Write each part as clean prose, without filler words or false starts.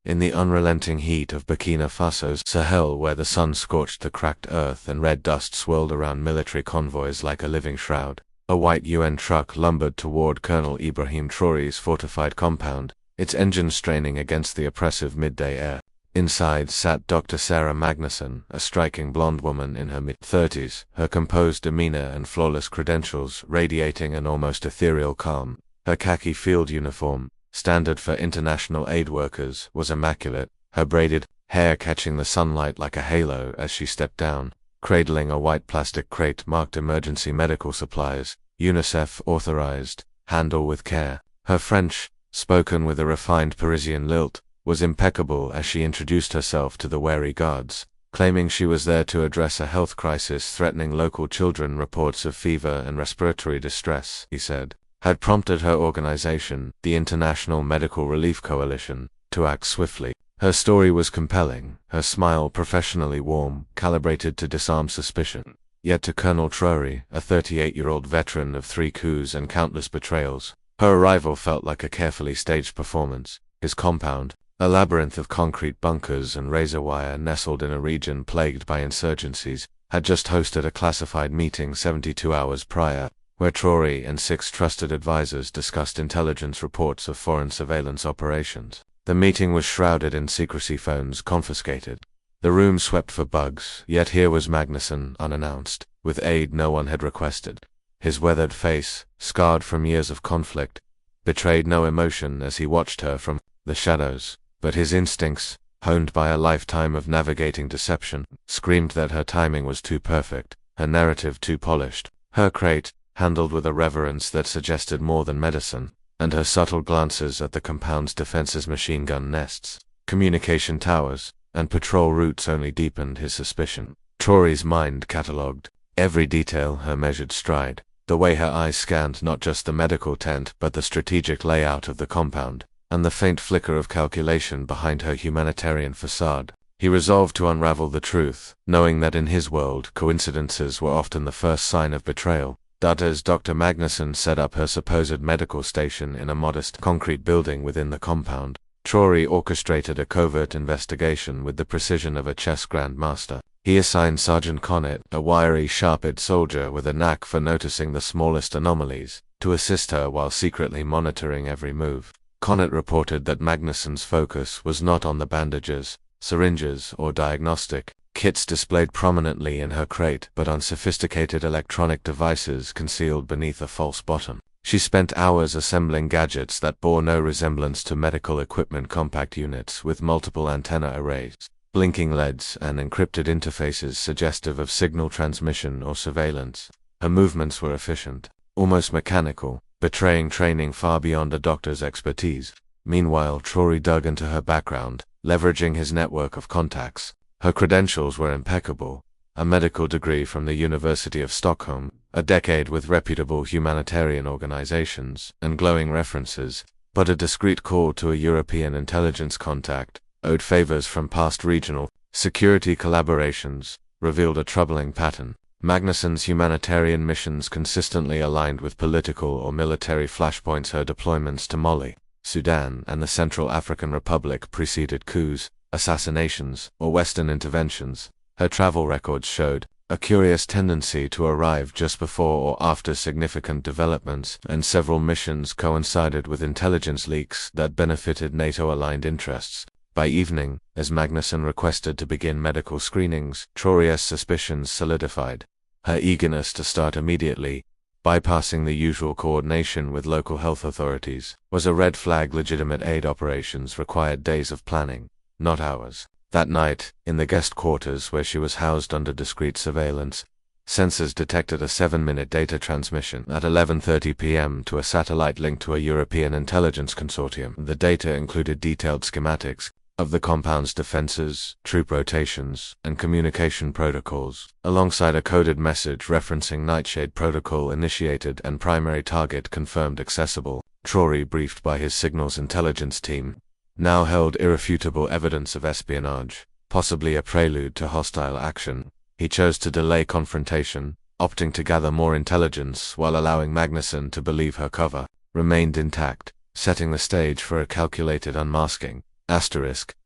In the unrelenting heat of Burkina Faso's Sahel, where the sun scorched the cracked earth and red dust swirled around military convoys like a living shroud, a white UN truck lumbered toward Colonel Ibrahim Traoré's fortified compound, its engine straining against the oppressive midday air. Inside sat Dr. Sarah Magnuson, a striking blonde woman in her mid-30s, her composed demeanor and flawless credentials radiating an almost ethereal calm. Her khaki field uniform, standard for international aid workers, was immaculate, her braided hair catching the sunlight like a halo as she stepped down, cradling a white plastic crate marked emergency medical supplies, UNICEF authorized, handle with care. Her French, spoken with a refined Parisian lilt, was impeccable as she introduced herself to the wary guards, claiming she was there to address a health crisis threatening local children. Reports of fever and respiratory distress, he said, had prompted her organization, the International Medical Relief Coalition, to act swiftly. Her story was compelling, her smile professionally warm, calibrated to disarm suspicion. Yet to Colonel Traoré, a 38-year-old veteran of 3 coups and countless betrayals, her arrival felt like a carefully staged performance. His compound, a labyrinth of concrete bunkers and razor wire nestled in a region plagued by insurgencies, had just hosted a classified meeting 72 hours prior, where Traoré and 6 trusted advisors discussed intelligence reports of foreign surveillance operations. The meeting was shrouded in secrecy, phones confiscated. The room swept for bugs, yet here was Magnuson, unannounced, with aid no one had requested. His weathered face, scarred from years of conflict, betrayed no emotion as he watched her from the shadows, but his instincts, honed by a lifetime of navigating deception, screamed that her timing was too perfect, her narrative too polished, her crate, handled with a reverence that suggested more than medicine, and her subtle glances at the compound's defenses, machine gun nests, communication towers, and patrol routes only deepened his suspicion. Traoré's mind catalogued every detail, her measured stride, the way her eyes scanned not just the medical tent but the strategic layout of the compound, and the faint flicker of calculation behind her humanitarian facade. He resolved to unravel the truth, knowing that in his world coincidences were often the first sign of betrayal. As Dr. Magnuson set up her supposed medical station in a modest concrete building within the compound, Traoré orchestrated a covert investigation with the precision of a chess grandmaster. He assigned Sergeant Connet, a wiry, sharp-edged soldier with a knack for noticing the smallest anomalies, to assist her while secretly monitoring every move. Connet reported that Magnuson's focus was not on the bandages, syringes, or diagnostic kits displayed prominently in her crate, but on sophisticated electronic devices concealed beneath a false bottom. She spent hours assembling gadgets that bore no resemblance to medical equipment, compact units with multiple antenna arrays, blinking LEDs, and encrypted interfaces suggestive of signal transmission or surveillance. Her movements were efficient, almost mechanical, betraying training far beyond a doctor's expertise. Meanwhile, Traoré dug into her background, leveraging his network of contacts. Her credentials were impeccable: a medical degree from the University of Stockholm, a decade with reputable humanitarian organizations, and glowing references, but a discreet call to a European intelligence contact, owed favors from past regional security collaborations, revealed a troubling pattern. Magnuson's humanitarian missions consistently aligned with political or military flashpoints. Her deployments to Mali, Sudan, and the Central African Republic preceded coups, assassinations, or Western interventions. Her travel records showed a curious tendency to arrive just before or after significant developments, and several missions coincided with intelligence leaks that benefited NATO-aligned interests. By evening, as Magnuson requested to begin medical screenings, Traoré's suspicions solidified. Her eagerness to start immediately, bypassing the usual coordination with local health authorities, was a red flag. Legitimate aid operations required days of planning, not hours. That night, in the guest quarters where she was housed under discreet surveillance, sensors detected a 7-minute data transmission at 11:30 p.m. to a satellite linked to a European intelligence consortium. The data included detailed schematics of the compound's defenses, troop rotations, and communication protocols, alongside a coded message referencing Nightshade Protocol initiated and primary target confirmed accessible. Traoré, briefed by his signals intelligence team, now held irrefutable evidence of espionage, possibly a prelude to hostile action. He chose to delay confrontation, opting to gather more intelligence while allowing Magnuson to believe her cover remained intact, setting the stage for a calculated unmasking.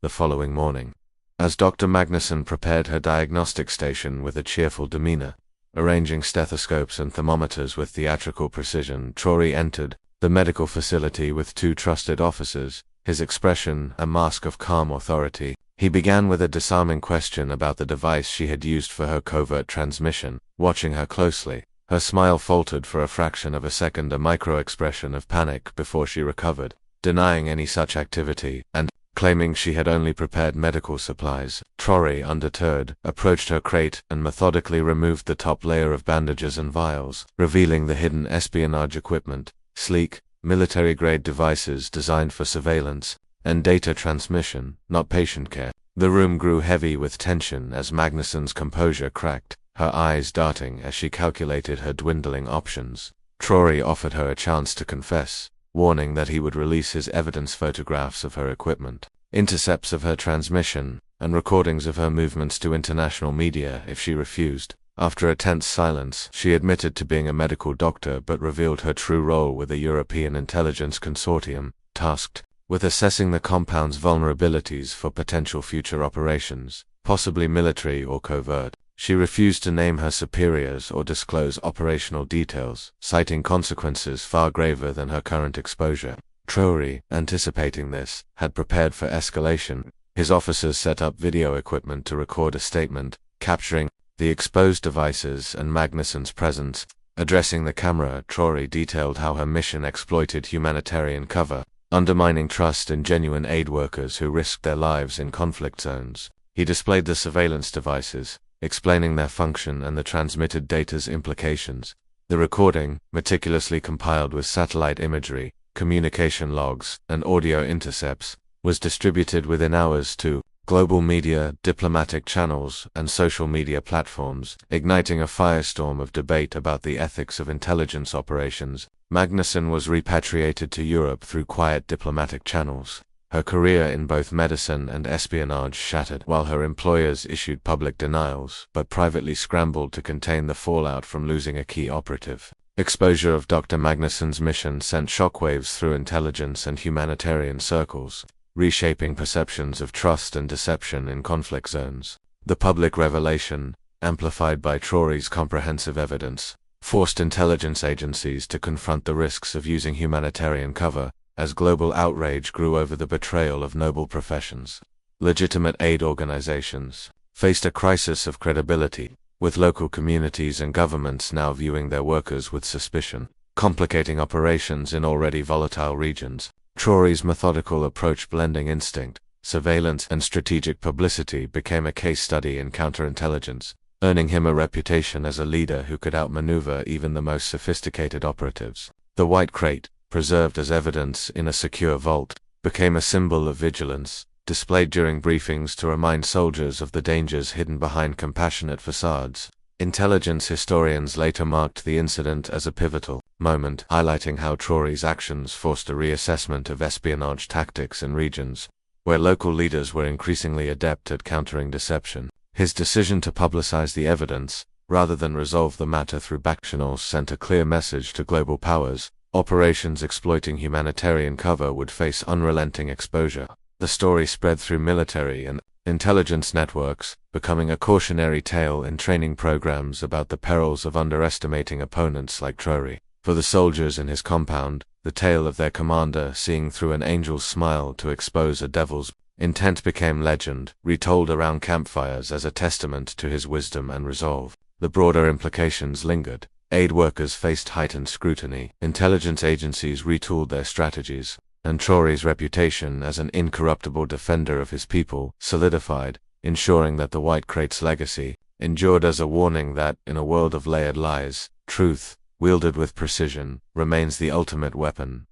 The following morning, as Dr. Magnuson prepared her diagnostic station with a cheerful demeanor, arranging stethoscopes and thermometers with theatrical precision, Traoré entered the medical facility with two trusted officers, his expression a mask of calm authority. He began with a disarming question about the device she had used for her covert transmission. Watching her closely, her smile faltered for a fraction of a second, a micro-expression of panic before she recovered, denying any such activity, and claiming she had only prepared medical supplies. Traoré, undeterred, approached her crate and methodically removed the top layer of bandages and vials, revealing the hidden espionage equipment, sleek, military-grade devices designed for surveillance and data transmission, not patient care. The room grew heavy with tension as Magnuson's composure cracked, her eyes darting as she calculated her dwindling options. Traoré offered her a chance to confess, warning that he would release his evidence, photographs of her equipment, intercepts of her transmission, and recordings of her movements to international media if she refused. After a tense silence, she admitted to being a medical doctor but revealed her true role with a European intelligence consortium, tasked with assessing the compound's vulnerabilities for potential future operations, possibly military or covert. She refused to name her superiors or disclose operational details, citing consequences far graver than her current exposure. Traoré, anticipating this, had prepared for escalation. His officers set up video equipment to record a statement, capturing the exposed devices and Magnuson's presence. Addressing the camera, Traoré detailed how her mission exploited humanitarian cover, undermining trust in genuine aid workers who risked their lives in conflict zones. He displayed the surveillance devices, explaining their function and the transmitted data's implications. The recording, meticulously compiled with satellite imagery, communication logs, and audio intercepts, was distributed within hours to global media, diplomatic channels, and social media platforms, igniting a firestorm of debate about the ethics of intelligence operations. Magnuson was repatriated to Europe through quiet diplomatic channels. Her career in both medicine and espionage shattered, while her employers issued public denials but privately scrambled to contain the fallout from losing a key operative. Exposure of Dr. Magnuson's mission sent shockwaves through intelligence and humanitarian circles, reshaping perceptions of trust and deception in conflict zones. The public revelation, amplified by Traoré's comprehensive evidence, forced intelligence agencies to confront the risks of using humanitarian cover, as global outrage grew over the betrayal of noble professions. Legitimate aid organizations faced a crisis of credibility, with local communities and governments now viewing their workers with suspicion, complicating operations in already volatile regions. Traoré's methodical approach, blending instinct, surveillance, and strategic publicity, became a case study in counterintelligence, earning him a reputation as a leader who could outmaneuver even the most sophisticated operatives. The white crate, preserved as evidence in a secure vault, became a symbol of vigilance, displayed during briefings to remind soldiers of the dangers hidden behind compassionate facades. Intelligence historians later marked the incident as a pivotal moment, highlighting how Traoré's actions forced a reassessment of espionage tactics in regions where local leaders were increasingly adept at countering deception. His decision to publicize the evidence, rather than resolve the matter through backchannels, sent a clear message to global powers. Operations exploiting humanitarian cover would face unrelenting exposure. The story spread through military and intelligence networks, becoming a cautionary tale in training programs about the perils of underestimating opponents like Traoré. For the soldiers in his compound, the tale of their commander seeing through an angel's smile to expose a devil's intent became legend, retold around campfires as a testament to his wisdom and resolve. The broader implications lingered. Aid workers faced heightened scrutiny, intelligence agencies retooled their strategies, and Traoré's reputation as an incorruptible defender of his people solidified, ensuring that the White Crate's legacy endured as a warning that, in a world of layered lies, truth, wielded with precision, remains the ultimate weapon.